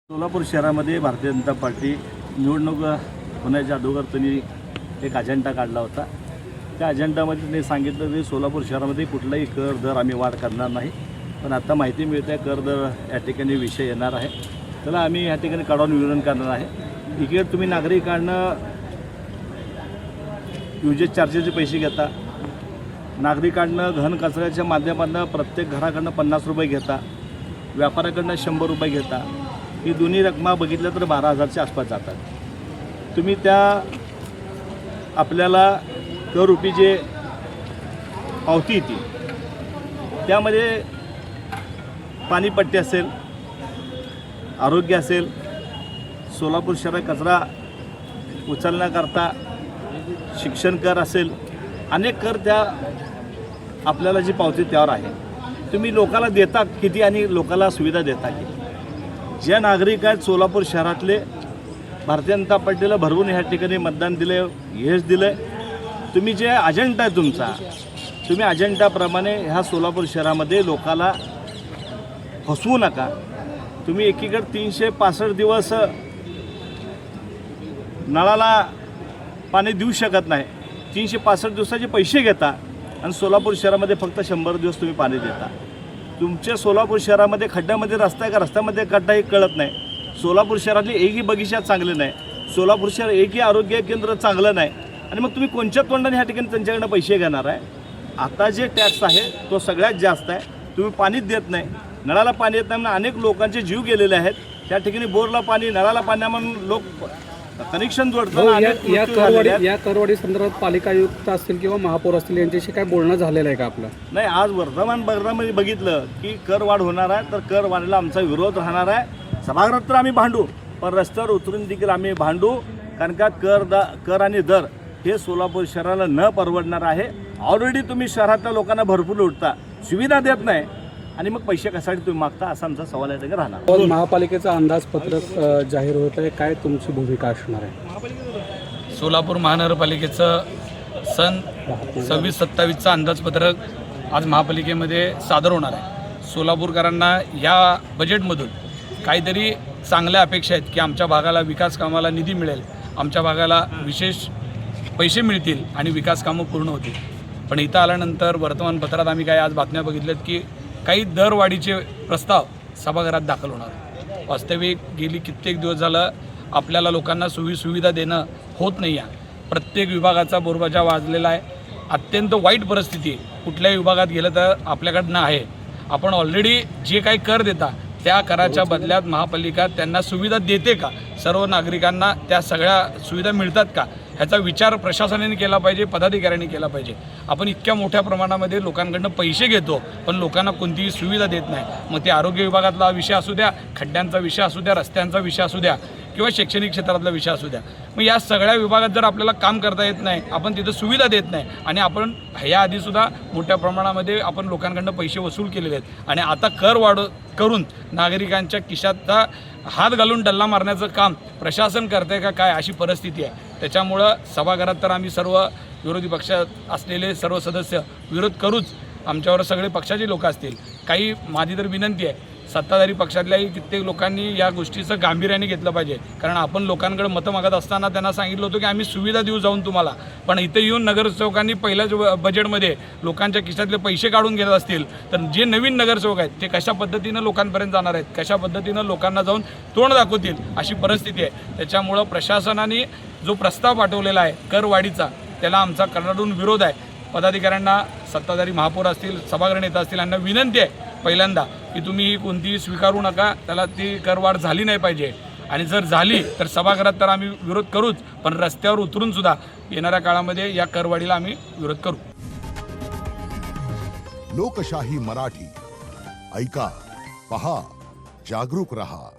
सोलापूर शहरामध्ये भारतीय जनता पार्टी निवडणूक होण्याच्या अगोदर त्यांनी एक अजेंडा काढला होता। त्या अजेंडामध्ये त्यांनी सांगितलं की सोलापूर शहरामध्ये कुठलाही कर दर आम्ही वाढ करणार नाही। पण आता माहिती मिळते कर दर या ठिकाणी विषय येणार आहे, त्याला आम्ही या ठिकाणी कडवून विरोध करणार आहे। इकडे तुम्ही नागरिकांना युजेस चार्जेसचे पैसे घेता, नागरिकांना घन कचऱ्याच्या माध्यमातून प्रत्येक घराकडनं 50 रुपये घेता, व्यापाऱ्याकडनं 100 रुपये घेता। ही दोन्ही रकमा बघितल्या तर 12,000च्या आसपास जातात। तुम्ही त्या आपल्याला कर रुपी जे पावती येते त्यामध्ये पाणीपट्टी असेल, आरोग्य असेल, सोलापूर शहरात कचरा उचलण्याकरता शिक्षण कर असेल, अनेक कर त्या आपल्याला जी पावती त्यावर आहे। तुम्ही लोकाला देता किती आणि लोकाला सुविधा देता किती? ज्या नागरिक आहेत सोलापूर शहरातले भारतीय जनता पार्टीला भरवून ह्या ठिकाणी मतदान दिले, यश दिलं। तुम्ही जे अजेंडा आहे तुमचा, तुम्ही अजेंडाप्रमाणे ह्या सोलापूर शहरामध्ये लोकाला फसवू नका। तुम्ही एकीकडे 365 दिवस नळाला पाणी देऊ शकत नाही, 365 दिवसाचे पैसे घेता आणि सोलापूर शहरामध्ये फक्त 100 दिवस तुम्ही पाणी देता। तुमच्या सोलापूर शहरामध्ये खड्ड्यामध्ये रस्ता आहे का रस्त्यामध्ये खड्डा हे कळत नाही। सोलापूर शहरातली एकही बगीचा चांगले नाही, सोलापूर शहर एकही आरोग्य केंद्र चांगलं नाही, आणि मग तुम्ही कोणत्या तोंडाने ह्या ठिकाणी त्यांच्याकडनं पैसे घेणार आहे? आता जे टॅक्स आहे तो सगळ्यात जास्त आहे, तुम्ही पाणीच देत नाही, नळाला पाणी येत नाही, म्हणून अनेक लोकांचे जीव गेलेले आहेत। त्या ठिकाणी बोरला पाणी, नळाला पाणी म्हणून लोक कनेक्शन जोडतात। या करवाडी संदर्भात पालिका आयुक्त असतील किंवा महापौर असतील यांच्याशी काय बोलणं झालेलं आहे का आपलं? नाही, आज वर्तमानपत्रामध्ये बघितलं की कर वाढ होणार आहे, तर कर वाढीला आमचा विरोध राहणार आहे। सभागृहात तर आम्ही भांडू, पण रस्त्यावर उतरून देखील आम्ही भांडू, कारण का कर आणि दर हे सोलापूर शहराला न परवडणार आहे। ऑलरेडी तुम्ही शहरातल्या लोकांना भरपूर लुटता, सुविधा देत नाही, आणि मग पैसे कशासाठी तुम्ही मागता, असा आमचा सवाल आहे राहणार। महापालिकेचं अंदाजपत्रक जाहीर होत आहे, काय तुमची भूमिका असणार आहे? सोलापूर महानगरपालिकेचं सन 26-27चं अंदाजपत्रक आज महापालिकेमध्ये सादर होणार आहे। सोलापूरकरांना या बजेटमधून काहीतरी चांगल्या अपेक्षा आहेत की आमच्या भागाला विकास कामाला निधी मिळेल, आमच्या भागाला विशेष पैसे मिळतील आणि विकास कामं पूर्ण होतील। पण इथं आल्यानंतर वर्तमानपत्रात आम्ही काय आज बातम्या बघितल्यात की काही दरवाढीचे प्रस्ताव सभागृहात दाखल होणार। वास्तविक गेली कित्येक दिवस झालं आपल्याला लोकांना सुविधा देणं होत नाही आहे। प्रत्येक विभागाचा बोरबाजा वाजलेला आहे, अत्यंत वाईट परिस्थिती कुठल्याही विभागात गेलं तर आपल्याकडनं आहे। आपण ऑलरेडी जे काही कर देता त्या कराच्या बदल्यात महापालिका त्यांना सुविधा देते का, सर्व नागरिकांना त्या सगळ्या सुविधा मिळतात का, ह्याचा विचार प्रशासनाने केला पाहिजे, पदाधिकाऱ्यांनी केला पाहिजे। आपण इतक्या मोठ्या प्रमाणामध्ये लोकांकडनं पैसे घेतो पण लोकांना कोणतीही सुविधा देत नाही। मग ते आरोग्य विभागातला विषय असू द्या, खड्ड्यांचा विषय असू द्या, रस्त्यांचा विषय असू द्या, किंवा शैक्षणिक क्षेत्रातला विषय असू द्या, मग या सगळ्या विभागात जर आपल्याला काम करता येत नाही, आपण तिथं सुविधा देत नाही, आणि आपण ह्याआधीसुद्धा मोठ्या प्रमाणामध्ये आपण लोकांकडनं पैसे वसूल केलेले आहेत, आणि आता कर वाढ करून नागरिकांच्या खिशातचा हात घालून डल्ला मारण्याचं काम प्रशासन करते का काय, अशी परिस्थिती आहे। त्याच्यामुळं सभागृहात तर आम्ही सर्व विरोधी पक्षात असलेले सर्व सदस्य विरोध करूच, आमच्यावर सगळे पक्षाचे लोक असतील। काही माझी तर विनंती आहे, सत्ताधारी पक्षातल्याही कित्येक लोकांनी या गोष्टीचं गांभीर्याने घेतलं पाहिजे, कारण आपण लोकांकडे मतं मागत असताना त्यांना सांगितलं होतं की आम्ही सुविधा देऊ जाऊन तुम्हाला, पण इथं येऊन नगरसेवकांनी पहिल्याच बजेटमध्ये लोकांच्या खिशातले पैसे काढून घेत असतील तर जे नवीन नगरसेवक आहेत ते कशा पद्धतीनं लोकांपर्यंत जाणार आहेत, कशा पद्धतीनं लोकांना जाऊन तोंड दाखवतील, अशी परिस्थिती आहे। त्याच्यामुळं प्रशासनाने जो प्रस्ताव पाठवलेला आहे करवाढीचा, त्याला आमचा कडाडून विरोध आहे। पदाधिकाऱ्यांना, सत्ताधारी महापौर असतील, सभागृह नेता असतील, यांना विनंती आहे पहिल्यांदा की तुम्ही ही कोणतीही स्वीकारू नका, त्याला ती करवाढ झाली नाही पाहिजे, आणि जर झाली तर सभागृहात तर आम्ही विरोध करूच, पण रस्त्यावर उतरून सुद्धा येणाऱ्या काळामध्ये या करवाढीला आम्ही विरोध करू। लोकशाही मराठी ऐका, पहा, जागरूक रहा।